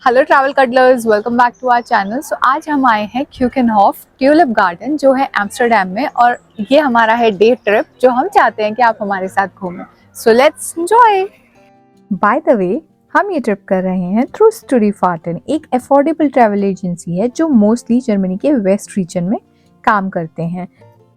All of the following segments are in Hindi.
Hello travel cuddlers, welcome back to our channel. So आज हम आए हैं क्यूकेनहॉफ ट्यूलिप गार्डन जो है एम्स्टर्डम में, और ये हमारा है डे ट्रिप जो हम चाहते हैं कि आप हमारे साथ घूमें। So let's enjoy. By the way, हम ये ट्रिप कर रहे हैं थ्रू स्टूडीफार्टन, एक अफोर्डेबल ट्रैवल एजेंसी है जो मोस्टली जर्मनी के वेस्ट रीजन में काम करते हैं।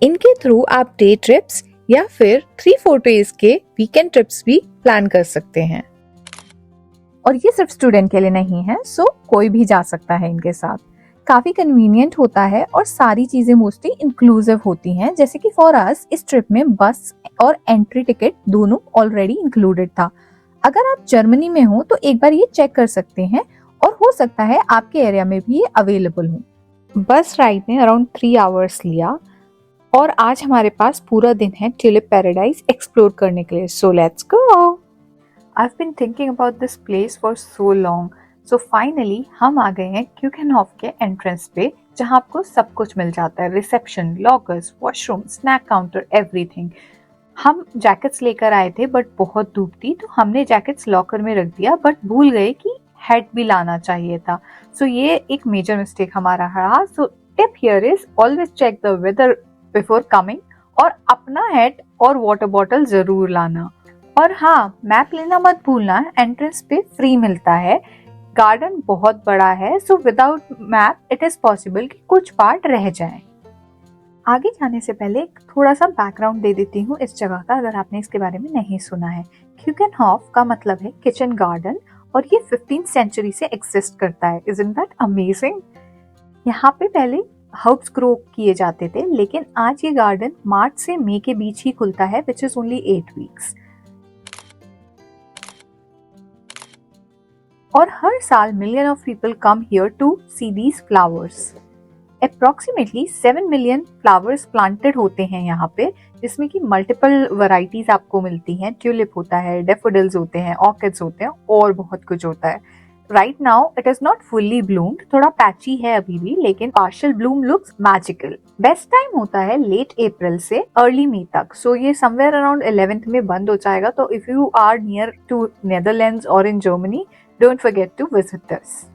इनके थ्रू आप डे ट्रिप्स या फिर 3-4 डेज के वीकेंड ट्रिप्स भी प्लान कर सकते हैं। और ये सिर्फ स्टूडेंट के लिए नहीं है, सो कोई भी जा सकता है इनके साथ। काफी कन्वीनियंट होता है और सारी चीजें मोस्टली इंक्लूसिव होती हैं, जैसे कि फॉर अस इस ट्रिप में बस और एंट्री टिकट दोनों ऑलरेडी इंक्लूडेड था। अगर आप जर्मनी में हो तो एक बार ये चेक कर सकते हैं, और हो सकता है आपके एरिया में भी ये अवेलेबल हो। बस राइड ने अराउंड 3 आवर्स लिया, और आज हमारे पास पूरा दिन है ट्यूलिप पैराडाइज एक्सप्लोर करने के लिए। So let's go. I've been thinking about this place for so long. So finally हम आ गए हैं क्यूकेनहॉफ के एंट्रेंस पे, जहाँ आपको सब कुछ मिल जाता है। Reception, lockers, washroom, snack counter, everything. हम जैकेट्स लेकर आए थे बट बहुत धूप थी, तो हमने जैकेट्स लॉकर में रख दिया, बट भूल गए कि हेड भी लाना चाहिए था। सो ये एक मेजर मिस्टेक हमारा रहा। So tip here is always check the weather before coming, और अपना हेड और वाटर बॉटल जरूर लाना। और हाँ, मैप लेना मत भूलना, एंट्रेंस पे फ्री मिलता है। गार्डन बहुत बड़ा है, so without map it is possible कि कुछ पार्ट रह जाए। आगे जाने से पहले थोड़ा सा बैकग्राउंड दे देती हूँ इस जगह का, अगर आपने इसके बारे में नहीं सुना है। क्यूकेनहॉफ का मतलब है किचन गार्डन, और ये 15th सेंचुरी से एग्जिस्ट करता है। Isn't that amazing? यहाँ पे पहले हर्ब्स ग्रो किए जाते थे, लेकिन आज ये गार्डन मार्च से मई के बीच ही खुलता है, विच इज ओनली 8 वीक्स। और हर साल million of people come here to see these flowers. Approximately 7 million flowers planted होते हैं यहाँ पे, जिसमें कि मल्टीपल वैरायटीज आपको मिलती हैं। ट्यूलिप होता है, डेफोडिल्स होते हैं, ऑर्किड्स होते हैं, और बहुत कुछ होता है। Right now it is not fully bloomed, थोड़ा पैची है अभी भी, लेकिन partial Bloom looks magical. Best time होता है लेट अप्रैल से अर्ली मई तक। सो ये समवेयर अराउंड 11th में बंद हो जाएगा। तो if you are near to Netherlands और in Germany, don't forget to visit us.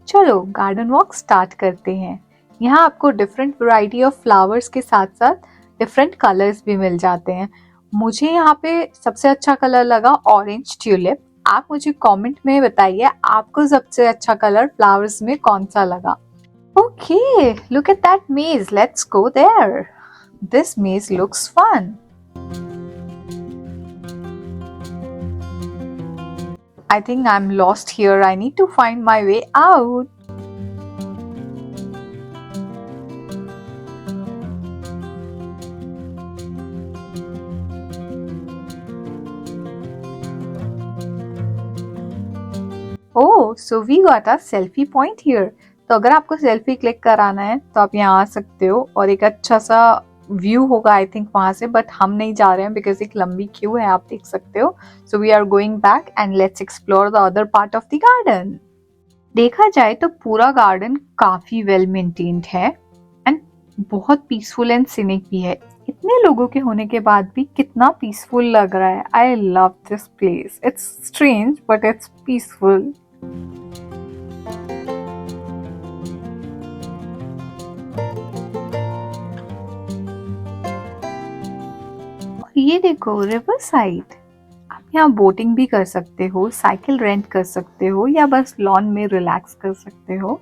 चलो गार्डन वॉक स्टार्ट करते हैं। यहाँ आपको डिफरेंट वैरायटी ऑफ फ्लावर्स के साथ साथ डिफरेंट कलर्स भी मिल जाते हैं। मुझे यहाँ पे सबसे अच्छा कलर लगा ऑरेंज ट्यूलिप। आप मुझे कमेंट में बताइए आपको सबसे अच्छा कलर फ्लावर्स में कौन सा लगा। Okay, look at that maze, let's go there. This maze looks fun. I think I'm lost here. I need to find my way out. Oh, so we got a selfie point here. तो अगर आपको सेल्फी क्लिक कराना है तो आप यहाँ आ सकते हो, और एक अच्छा सा व्यू होगा आई थिंक वहां से, बट हम नहीं जा रहे हैं बिकॉज एक लंबी क्यू है, आप देख सकते हो। So we are going back and let's explore the other part of the garden. देखा जाए तो पूरा गार्डन काफी वेल मेंटेन्ड है एंड बहुत पीसफुल एंड सीनिक भी है। इतने लोगों के होने के बाद भी कितना पीसफुल लग रहा है। I love this place. It's strange but it's peaceful. ये देखो रिवर साइड। आप यहाँ बोटिंग भी कर सकते हो, साइकिल रेंट कर सकते हो, या बस लॉन में रिलैक्स कर सकते हो।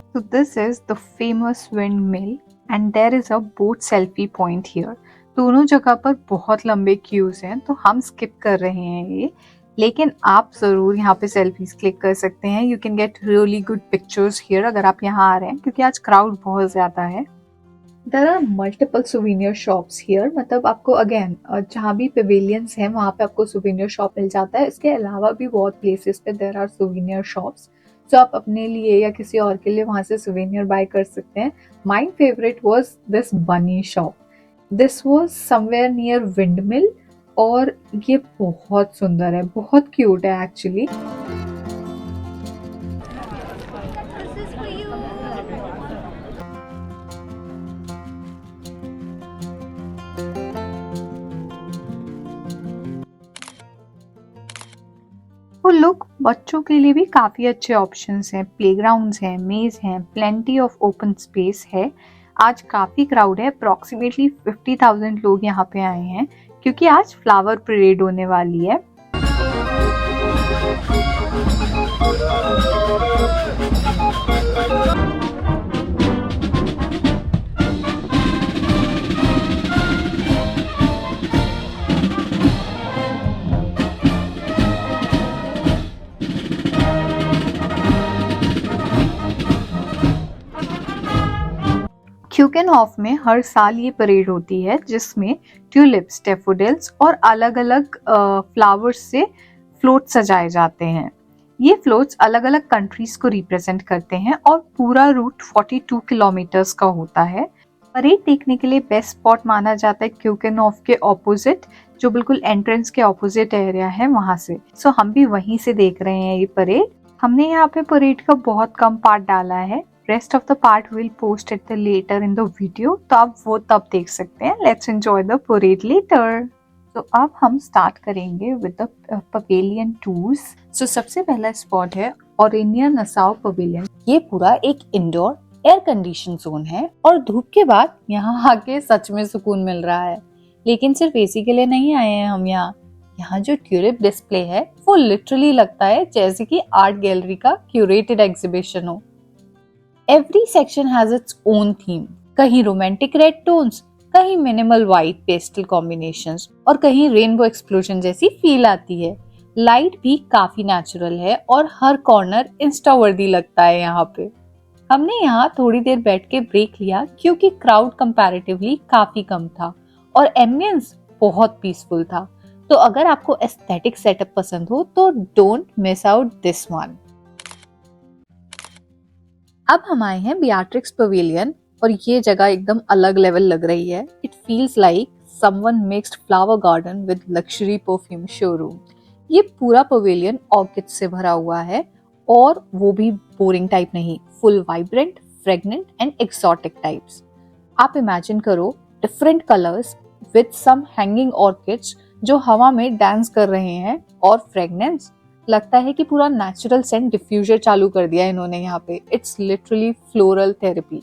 So this is the famous windmill and there is a boat selfie point here. दोनों जगह पर बहुत लंबे क्यूज हैं, तो हम स्किप कर रहे हैं ये, लेकिन आप जरूर यहाँ पे सेल्फीज क्लिक कर सकते हैं। You can get really good pictures here अगर आप यहाँ आ रहे हैं, क्योंकि आज क्राउड बहुत ज्यादा है। There are multiple souvenir shops here, मतलब आपको अगेन जहाँ भी पेविलियंस हैं वहाँ पे आपको सुवेनियर शॉप मिल जाता है। इसके अलावा भी बहुत प्लेसेस पे देयर आर सुवेनियर शॉप्स, जो आप अपने लिए या किसी और के लिए वहाँ से सुवेनियर बाय कर सकते हैं। माय फेवरेट वाज दिस बनी shop. This was somewhere near windmill, और ये बहुत सुंदर है, बहुत क्यूट है एक्चुअली। वो लुक बच्चों के लिए भी काफ़ी अच्छे ऑप्शंस हैं, प्लेग्राउंड्स हैं, मेज हैं, प्लेंटी ऑफ ओपन स्पेस है। आज काफ़ी क्राउड है, अप्रॉक्सीमेटली 50,000 लोग यहाँ पे आए हैं क्योंकि आज फ्लावर परेड होने वाली है। क्यूकेनहॉफ में हर साल ये परेड होती है जिसमें ट्यूलिप्स, डैफोडिल्स और अलग-अलग फ्लावर्स से फ्लोट सजाए जाते हैं। ये फ्लोट्स अलग-अलग कंट्रीज को रिप्रेजेंट करते हैं और पूरा रूट 42 किलोमीटर्स का होता है। परेड देखने के लिए बेस्ट स्पॉट माना जाता है क्यूकेनहॉफ के ऑपोजिट, जो बिल्कुल एंट्रेंस के ऑपोजिट एरिया है वहां से। सो हम भी वहीं से देख रहे हैं ये परेड। हमने यहाँ पे परेड का बहुत कम पार्ट डाला है, rest of the part will post it later in the video, तो आप वो तब देख सकते हैं। Let's enjoy the parade later. तो अब हम स्टार्ट करेंगे with the pavilion tours. So सबसे पहला स्पॉट है ओरेनिया नसाउ पवेलियन। ये पूरा एक इंडोर एयर कंडीशन जोन है और धूप के बाद यहाँ आके सच में सुकून मिल रहा है। लेकिन सिर्फ एसी के लिए नहीं आए हैं हम यहाँ जो ट्यूलिप डिस्प्ले है वो लिटरली लगता है जैसे कि आर्ट गैलरी का क्यूरेटेड एग्जीबिशन हो। Every section has its own theme. कहीं रोमांटिक रेड टोन्स, कहीं मिनिमल वाइट पेस्टल कॉम्बिनेशंस और कहीं रेनबो एक्सप्लोजन जैसी फील आती है। लाइट भी काफी नेचुरल है और हर कॉर्नर इंस्टा वर्दी लगता है यहाँ पे। हमने यहाँ थोड़ी देर बैठ के ब्रेक लिया क्योंकि क्राउड कंपैरेटिवली काफी कम था और एम्बियंस बहुत पीसफुल था। तो अगर आपको एस्थेटिक सेटअप पसंद हो तो don't miss out this one. अब हम आए हैं बियाट्रिक्स पवेलियन और ये जगह एकदम अलग लेवल लग रही है। It feels like someone mixed flower garden with luxury perfume showroom. ये पूरा पवेलियन ऑर्किड से भरा हुआ है और वो भी बोरिंग टाइप नहीं, full vibrant, fragrant and exotic types. आप इमेजिन करो different colours with some hanging orchids जो हवा में डांस कर रहे हैं और फ्रेग्नेंस। लगता है कि पूरा नेचुरल सेंट डिफ्यूजर चालू कर दिया इन्होंने यहाँ पे। It's literally floral therapy.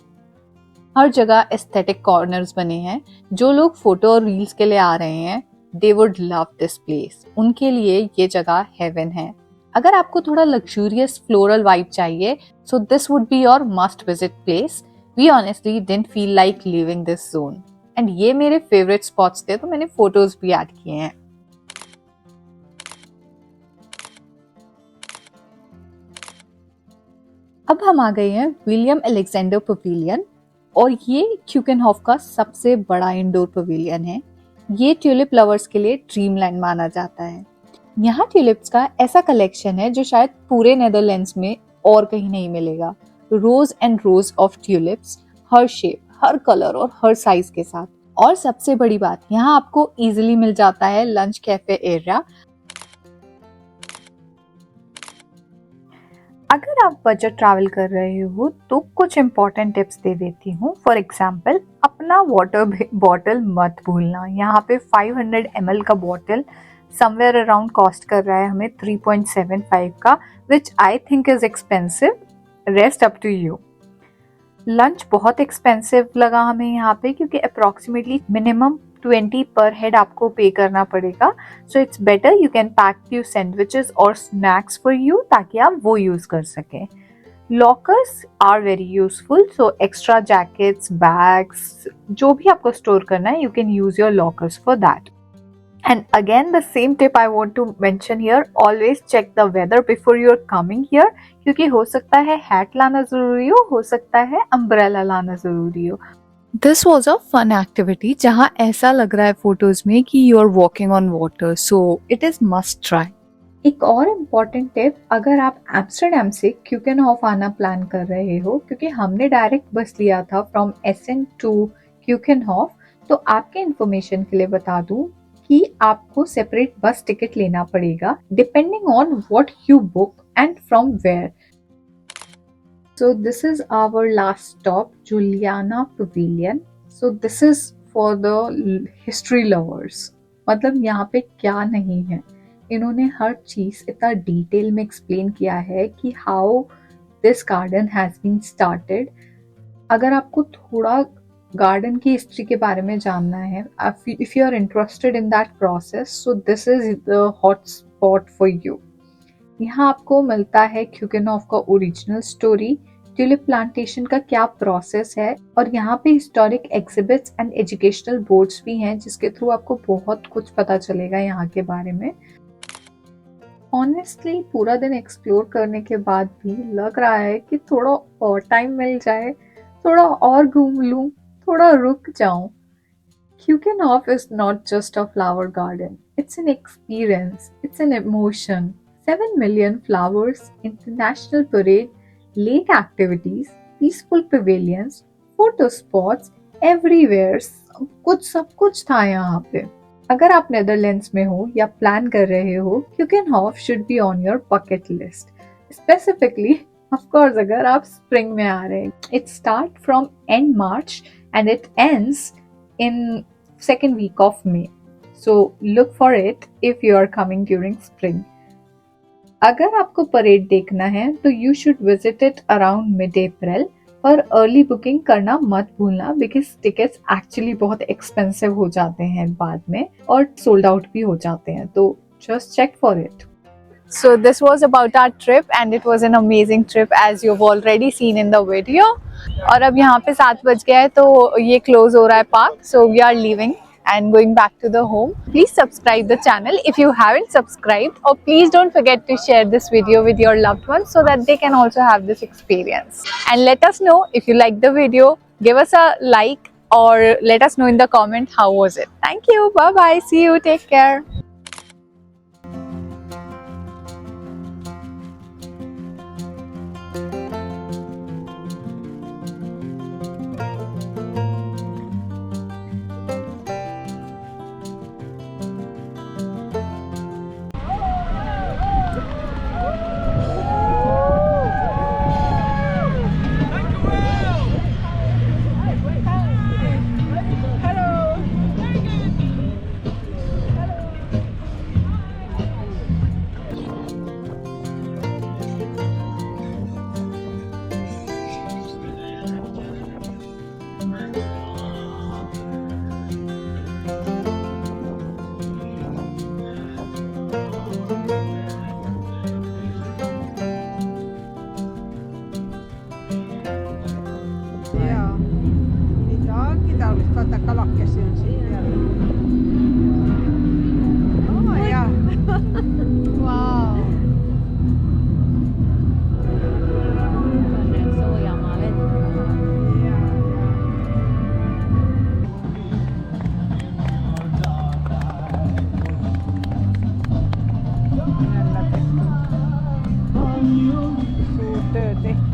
हर जगह एस्थेटिक कॉर्नर्स बने हैं। जो लोग फोटो और रील्स के लिए आ रहे हैं they would love this place. उनके लिए ये जगह हेवन है। अगर आपको थोड़ा लग्जूरियस फ्लोरल वाइब चाहिए so this would be your must visit place. We honestly didn't feel like leaving this zone and ये मेरे फेवरेट स्पॉट्स थे तो मैंने फोटोज भी ऐड किए हैं। अब हम आ गए हैं विलियम अलेक्जेंडर पवेलियन और ये क्यूकेनहॉफ का सबसे बड़ा इंडोर पवेलियन है। ये ट्यूलिप लवर्स के लिए ड्रीमलैंड माना जाता है। यहाँ ट्यूलिप्स का ऐसा कलेक्शन है जो शायद पूरे नेदरलैंड्स में और कहीं नहीं मिलेगा। Rose and rows of tulips, हर शेप, हर कलर और हर साइज के साथ। और सबसे बड़ी बात, यहाँ आपको इजीली मिल जाता है लंच कैफे एरिया। अगर आप बजट ट्रैवल कर रहे हो तो कुछ इम्पोर्टेंट टिप्स दे देती हूँ। फॉर एग्जाम्पल, अपना वाटर बॉटल मत भूलना। यहाँ पे 500 ml का बॉटल समवेयर अराउंड कॉस्ट कर रहा है हमें 3.75 का, which I think is expensive. Rest up to you. Lunch बहुत एक्सपेंसिव लगा हमें यहाँ पे क्योंकि अप्रोक्सीमेटली मिनिमम 20 पर हेड आपको पे करना पड़ेगा। So it's better you can pack few sandwiches और स्नैक्स फॉर यू ताकि आप वो यूज कर सकें। Lockers are very useful, so extra jackets, bags, जो भी आपको स्टोर करना है you can use your lockers for that. And again, the same tip I want to mention here, always check the weather before you're coming here, क्योंकि हो सकता है हैट लाना जरूरी हो सकता है अम्ब्रेला लाना जरूरी हो। This was a fun activity जहाँ ऐसा लग रहा है फोटोज में कि you are walking on water, so it is must try. एक और इम्पॉर्टेंट टिप, अगर आप एम्स्टर्डम से क्यूकेनहॉफ आना प्लान कर रहे हो, क्योंकि हमने डायरेक्ट बस लिया था फ्रॉम एसेन टू क्यूकेनहॉफ, तो आपके इंफॉर्मेशन के लिए बता दूं कि आपको सेपरेट बस टिकट लेना पड़ेगा depending on what you book and from where. So this is our last stop, Juliana pavilion. So this is for the history lovers. मतलब यहाँ पे क्या नहीं है, इन्होंने हर चीज़ इतना डिटेल में एक्सप्लेन किया है कि how this garden has been started. अगर आपको थोड़ा गार्डन की हिस्ट्री के बारे में जानना है, if you are interested in that process, so this is the hot spot for you. यहाँ आपको मिलता है क्यूकेनहॉफ का ओरिजिनल स्टोरी, ट्यूलिप प्लांटेशन का क्या प्रोसेस है, और यहाँ पे historic exhibits and educational boards भी हैं जिसके थ्रू आपको बहुत कुछ पता चलेगा यहाँ के बारे में। ऑनेस्टली पूरा दिन एक्सप्लोर करने के बाद भी लग रहा है कि थोड़ा और टाइम मिल जाए, थोड़ा और घूम लूं, थोड़ा रुक जाऊं। क्यूकेनहॉफ is not just a flower garden. It's an experience. It's an emotion. 7 million flowers, international parade, lake activities, peaceful pavilions, photo spots, everywhere. सब कुछ था यहाँ पे। अगर आप नेदरलैंड्स में हो या प्लान कर रहे हो, Keukenhof should be on your bucket list. Specifically of course अगर आप स्प्रिंग में आ रहे हैं। It start from end March and it ends in second week of May. So look for it if you are coming during spring. अगर आपको परेड देखना है तो you should visit it around mid-April, पर अर्ली बुकिंग करना मत भूलना बिकॉज टिकट्स एक्चुअली बहुत एक्सपेंसिव हो जाते हैं बाद में और सोल्ड आउट भी हो जाते हैं, तो just check for it. So this was about our trip and it was an amazing trip as you've already seen in the video. और अब यहाँ पे 7 बज गया है तो ये क्लोज हो रहा है park, so we are leaving and going back to the home. Please subscribe the channel if you haven't subscribed, or please don't forget to share this video with your loved ones so that they can also have this experience. And let us know if you like the video, give us a like or let us know in the comment how was it. Thank you, bye bye, see you, take care. Kita kalakkesia siellä. Oh ja. Wow. Suurtöö tehty.